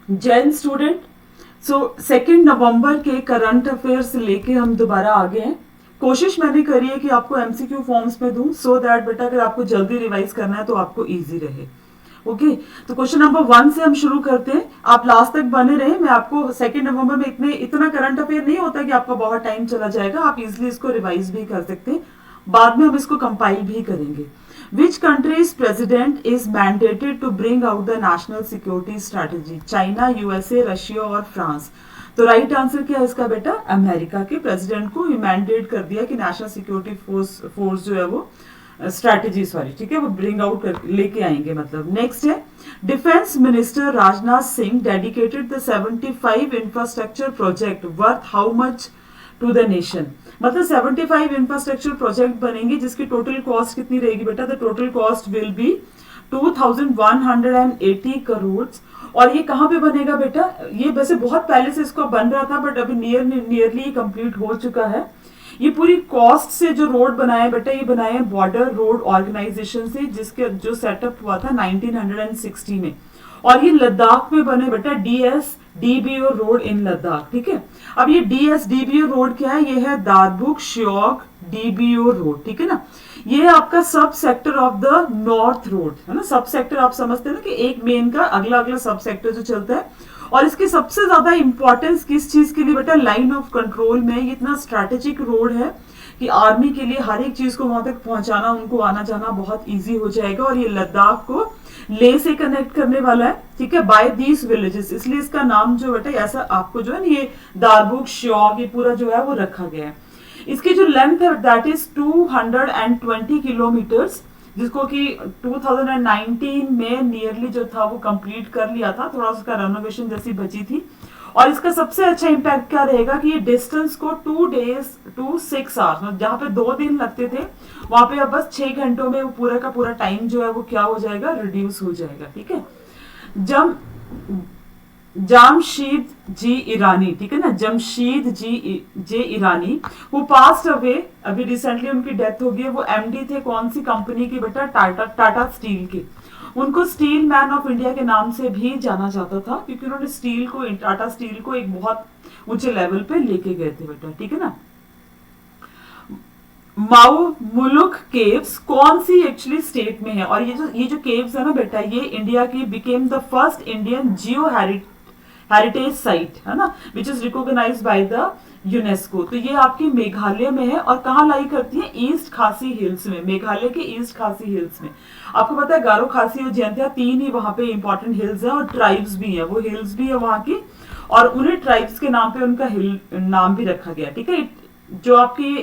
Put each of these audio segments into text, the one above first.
Jain student, सो 2 नवंबर के current affairs लेके हम दोबारा आ गए हैं। कोशिश मैंने करी है कि आपको एमसीक्यू फॉर्म्स में दूं सो दैट बेटा अगर आपको जल्दी रिवाइज करना है तो आपको इजी रहे। ओके, तो क्वेश्चन नंबर 1 से हम शुरू करते हैं। आप लास्ट तक बने रहे। मैं आपको 2 नवंबर में इतना करंट अफेयर नहीं होता कि आपका बहुत टाइम चला जाएगा, आप इजिली इसको रिवाइज भी कर सकते हैं, बाद में हम इसको कंपाइल भी करेंगे। Which country's president is mandated to bring out the national security strategy? China, USA, Russia और फ्रांस। तो राइट आंसर क्या है इसका बेटा? अमेरिका के प्रेसिडेंट को मैंडेट कर दिया कि नेशनल सिक्योरिटी फोर्स जो है वो स्ट्रैटेजी ठीक है वो ब्रिंग आउट कर लेके आएंगे मतलब। नेक्स्ट है, defence minister Rajnath Singh dedicated the 75 infrastructure project worth how much to the nation. मतलब 75 इंफ्रास्ट्रक्चर प्रोजेक्ट बनेंगे जिसकी टोटल कॉस्ट कितनी रहेगी बेटा? The total cost will be 2180 crore. और ये कहाँ पे बनेगा बेटा? ये वैसे बहुत पहले से इसको बन रहा था बट अभी नियरली कंप्लीट हो चुका है। ये पूरी कॉस्ट से जो रोड बनाए बेटा, ये बनाए बॉर्डर रोड ऑर्गेनाइजेशन से, जिसके जो सेटअप हुआ था 1960 में। और ये लद्दाख में बने बेटा DSDBO रोड इन लद्दाख। ठीक है, अब ये DSDBO रोड क्या है? ये है दारबुक श्योक DBO रोड। ठीक है ना, ये आपका सब sector of the north road है ना। सब सेक्टर आप समझते हैं ना कि एक मेन का अगला अगला सब सेक्टर जो चलता है। और इसकी सबसे ज्यादा इंपॉर्टेंस किस चीज के लिए बेटा? लाइन ऑफ कंट्रोल में। ये इतना स्ट्रैटेजिक रोड है कि आर्मी के लिए हर एक चीज को वहां तक पहुंचाना, उनको आना जाना बहुत इजी हो जाएगा। और ये लद्दाख को ले से कनेक्ट करने वाला है। ठीक है, बाय दीज विलेजेस, इसलिए इसका नाम जो बेटा ऐसा आपको जो है ना ये दारबुक श्योक ये पूरा जो है वो रखा गया है। इसकी जो लेंथ है दैट इज 220 किलोमीटर्स, जिसको कि 2019 में नियरली जो था वो कंप्लीट कर लिया था, थोड़ा उसका रेनोवेशन जैसी बची थी। और इसका सबसे अच्छा इम्पैक्ट क्या रहेगा कि ये डिस्टेंस को 2 days to 6 hours, मतलब जहां पे 2 दिन लगते थे वहां पे अब बस 6 घंटों में वो पूरा का पूरा टाइम जो है वो क्या हो जाएगा? रिड्यूस हो जाएगा। ठीक है, जब जामशीद जी ईरानी, ठीक है ना, जमशीद जे ईरानी वो पास्ट अवे, अभी रिसेंटली उनकी डेथ हो गई है। वो MD थे कौन सी कंपनी के बेटा? टाटा स्टील के। उनको स्टील मैन ऑफ इंडिया के नाम से भी जाना जाता था क्योंकि उन्होंने स्टील को, टाटा स्टील को एक बहुत ऊंचे लेवल पे लेके गए थे बेटा। ठीक है ना, माऊ मुलुक केव्स कौन सी एक्चुअली स्टेट में है? और ये जो केव्स है ना बेटा, ये इंडिया की became the first Indian geo heritage site है ना, which is recognise by the UNESCO. तो ये आपकी मेघालय में है। और कहाँ लाई करती है? ईस्ट खासी हिल्स में, मेघालय के ईस्ट खासी हिल्स में। आपको पता है गारो, खासी और जयंतिया 3 ही वहां पे इंपॉर्टेंट हिल्स है और ट्राइब्स भी है, वो हिल्स भी है वहां की, और उन्हें ट्राइब्स के नाम पे उनका हिल नाम भी रखा गया। ठीक है, जो आपकी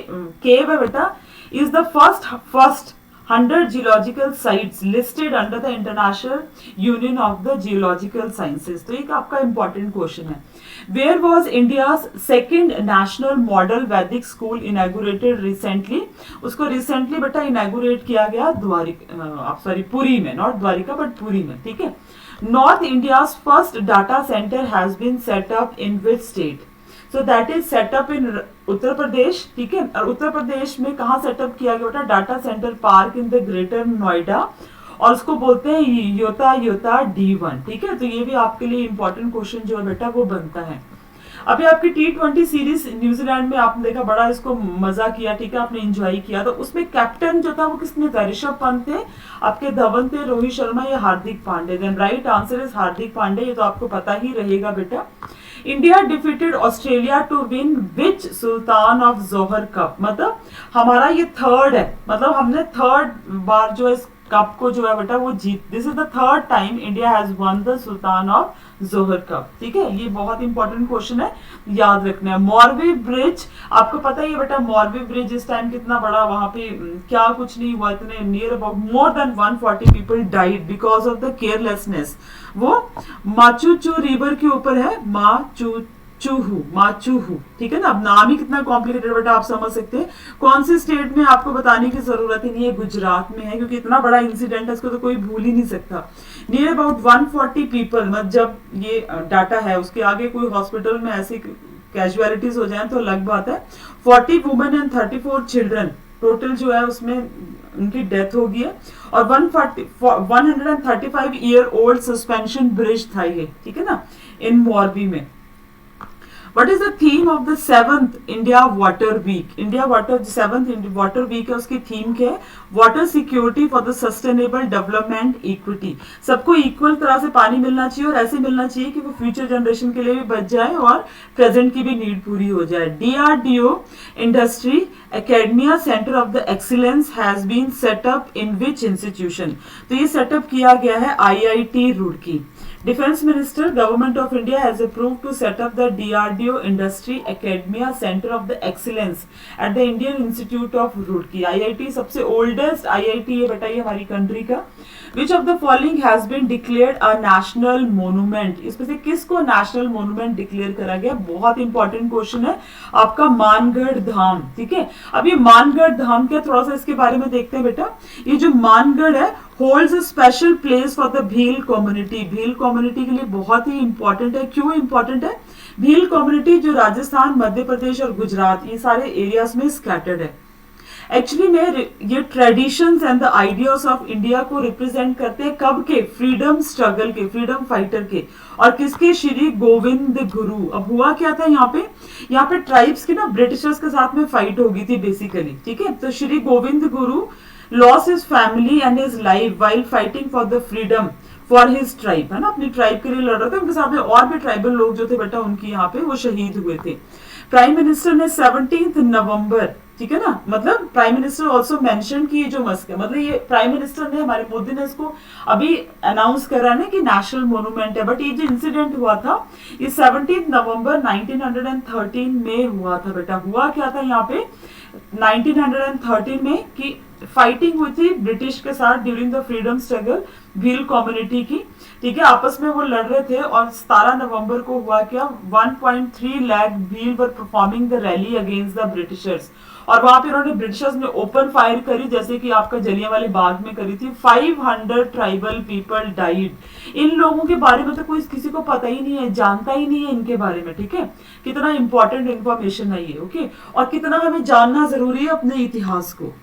केव है बेटा is the first 100 geological sites listed under the international union of the geological sciences. तो एक आपका इंपॉर्टेंट क्वेश्चन है। Where was India's second national model Vedic school inaugurated recently? उसको रिसेंटली बेटा इनैगुरेट किया गया पुरी में, नॉट द्वारिका बट पुरी में। ठीक है, north India's first data centre has been set up in which state? So that is setup in Uttar Pradesh. ठीक है, और उत्तर प्रदेश में कहाँ सेटअप किया गया बेटा? Data centre park in the greater Noida, और उसको बोलते हैं योता D1। ठीक है, तो ये भी आपके लिए इंपॉर्टेंट क्वेश्चन जो है बेटा वो बनता है। अभी आपकी T20 सीरीज न्यूजीलैंड में आपने देखा, बड़ा इसको मजा किया। ठीक है, आपने एंजॉय किया। तो उसमें कैप्टन जो था वो किसने था? ऋषभ पंत थे, आपके धवन थे, रोहित शर्मा या Hardik Pandya? Then right answer is Hardik Pandya. ये तो आपको पता ही रहेगा बेटा। India defeated Australia to win which Sultan of Johor cup? मतलब हमारा ये थर्ड है, मतलब हमने थर्ड बार जो इस कप को जो है बेटा वो जीत, this is the third time India has won the Sultan of Johor cup. ठीक है, ये बहुत इंपॉर्टेंट क्वेश्चन है, याद रखना है। मॉरवी ब्रिज, आपको पता ही है बेटा मॉरवी ब्रिज इस टाइम कितना बड़ा, वहां पे क्या कुछ नहीं हुआ, इतने near about more than 140 people died because of the carelessness. वो माचू रिवर के ऊपर है, माचूहू। ठीक है ना, अब नाम ही कितना कॉम्प्लिकेटेड बेटा आप समझ सकते हैं। कौन सी स्टेट में आपको बताने की जरूरत ही नहीं है, गुजरात में है, क्योंकि इतना बड़ा इंसिडेंट है इसको तो कोई भूल ही नहीं सकता। नियर अबाउट 140 पीपल, मतलब जब ये डाटा है उसके आगे कोई हॉस्पिटल में ऐसी कैजुअलिटीज हो जाए तो अलग बात है। 40 वुमेन एंड 34 चिल्ड्रन टोटल जो है उसमें उनकी डेथ हो गई है। और 135 ईयर ओल्ड सस्पेंशन ब्रिज था ये, ठीक है ना, इन मॉर्बी में। What is the theme of the 7th India Water Week? India Water 7th Water Week है, उसकी थीम क्या है? Water security for the sustainable development equity. सबको इक्वल तरह से पानी मिलना चाहिए और ऐसे मिलना चाहिए कि वो फ्यूचर जनरेशन के लिए भी बच जाए और प्रेजेंट की भी नीड पूरी हो जाए। DRDO industry academia centre of the excellence has been set up in which institution? तो ये सेटअप किया गया है IIT Roorkee. Defense Minister, Government of India has approved to set up the DRDO Industry Academia Center of the Excellence at the Indian Institute of Roorkee। IIT सबसे oldest IIT है बेटा ये हमारी कंट्री का। Which of the following has been declared a national monument? इसमें से किसको national monument declare करा गया? बहुत इंपॉर्टेंट क्वेश्चन है आपका, मानगढ़ धाम। ठीक है, अब ये मानगढ़ धाम क्या, थोड़ा सा इसके बारे में देखते हैं बेटा। ये जो मानगढ़ है holds a special place for the Bhil community. Bhil community के लिए बहुत ही इंपॉर्टेंट है। क्यों इंपॉर्टेंट है? भील कम्युनिटी जो राजस्थान, मध्य प्रदेश और गुजरात ये सारे एरियाज में स्कैटर्ड है। एक्चुअली में ये traditions and the ideas of India को रिप्रेजेंट करते हैं, कब के? फ्रीडम स्ट्रगल के, फ्रीडम फाइटर के। और किसके? श्री गोविंद गुरु। अब हुआ क्या था यहाँ पे ट्राइब्स की ना ब्रिटिशर्स के साथ में फाइट हो गई थी बेसिकली। ठीक है, तो Shri Govind Guru loss his family and his life while fighting for the freedom for his tribe, है ना, अपनी ट्राइब के लिए लड़ रहे थे। उनके साथ में और भी ट्राइबल लोग जो थे बेटा उनकी यहाँ पे वो शहीद हुए थे। प्राइम मिनिस्टर ने 17 नवंबर, ठीक है ना, मतलब प्राइम मिनिस्टर ऑल्सो मेंशन की जो मस्क है, मतलब ये प्राइम मिनिस्टर ने, हमारे मोदी ने इसको अभी अनाउंस करा ना कि नेशनल मोन्यूमेंट है। बट ये जो इंसिडेंट हुआ था ये 17 नवंबर 1913 में हुआ था बेटा। हुआ क्या था यहाँ पे 1913 में कि फाइटिंग हुई थी ब्रिटिश के साथ during the freedom struggle Bhil community की। ठीक है, आपस में वो लड़ रहे थे और 17 नवंबर को हुआ क्या, 1.3 लाख भील वर performing the rally against the Britishers. और वहां पे उन्होंने ब्रिटिशर्स ने ओपन फायर करी जैसे कि आपका जलियांवाले बाग में करी थी। 500 ट्राइबल पीपल डाइड। इन लोगों के बारे में तो कोई किसी को पता ही नहीं है, जानता ही नहीं है इनके बारे में। ठीक है, कितना इंपॉर्टेंट इंफॉर्मेशन है ये। ओके, और कितना हमें जानना जरूरी है अपने इतिहास को,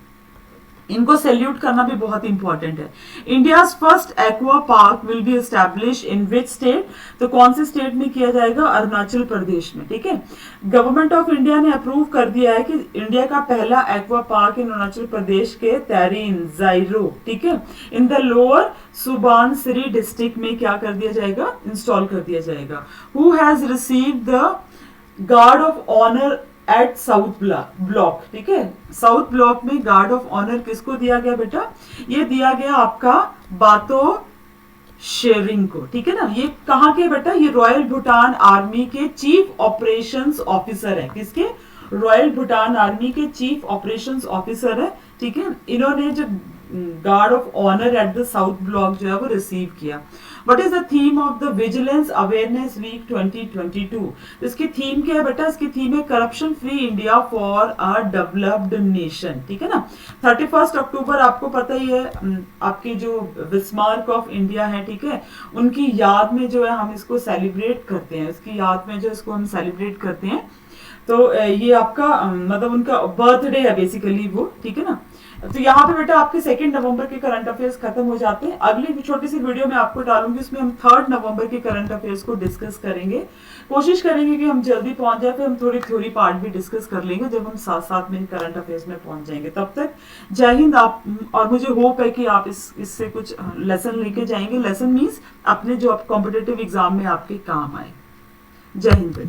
इनको सैल्यूट करना भी बहुत इंपॉर्टेंट है। India's first aqua park will be establish in which state? तो कौन से स्टेट में किया जाएगा? अरुणाचल प्रदेश में। ठीक है, गवर्नमेंट ऑफ इंडिया ने अप्रूव कर दिया है कि इंडिया का पहला aqua park in Arunachal Pradesh के तैरीन जाइरो, ठीक है, in the lower Subansiri district में क्या कर दिया जाएगा? इंस्टॉल कर दिया जाएगा। Who has received the guard of honour at South Block? ठीक है, साउथ ब्लॉक में गार्ड ऑफ ऑनर किसको दिया गया बेटा? ये दिया गया आपका बातो शेरिंग को। ठीक है ना, ये कहाँ के बेटा? ये रॉयल भूटान आर्मी के चीफ ऑपरेशंस ऑफिसर है। किसके? रॉयल भूटान आर्मी के चीफ ऑपरेशंस ऑफिसर है। ठीक है, इन्होंने जो guard of honour at the South Block जो है वो रिसीव किया। What is the theme of the Vigilance Awareness Week 2022? इसकी थीम क्या है बेटा? इसकी थीम है corruption free India for a developed nation. ठीक है ना, 31 अक्टूबर आपको पता ही है आपकी जो बिस्मार्क ऑफ इंडिया है, ठीक है, उनकी याद में जो है हम इसको सेलिब्रेट करते हैं। इसकी याद में जो इसको हम सेलिब्रेट करते हैं, तो ये आपका मतलब उनका बर्थडे है बेसिकली वो। ठीक है ना, तो यहाँ पे बेटा आपके 2 नवंबर के करंट अफेयर्स खत्म हो जाते हैं। अगली छोटी सी वीडियो में आपको डालूंगी, उसमें हम 3 नवंबर के करंट अफेयर्स को डिस्कस करेंगे। कोशिश करेंगे कि हम जल्दी पहुंच जाए, फिर हम थोड़ी थ्योरी पार्ट भी डिस्कस कर लेंगे जब हम साथ साथ में करंट अफेयर्स में पहुंच जाएंगे। तब तक जय हिंद। आप और मुझे होप है कि आप इससे कुछ लेसन लेके जाएंगे। लेसन मीन्स अपने जो कॉम्पिटेटिव एग्जाम में आपके काम आए। जय हिंद।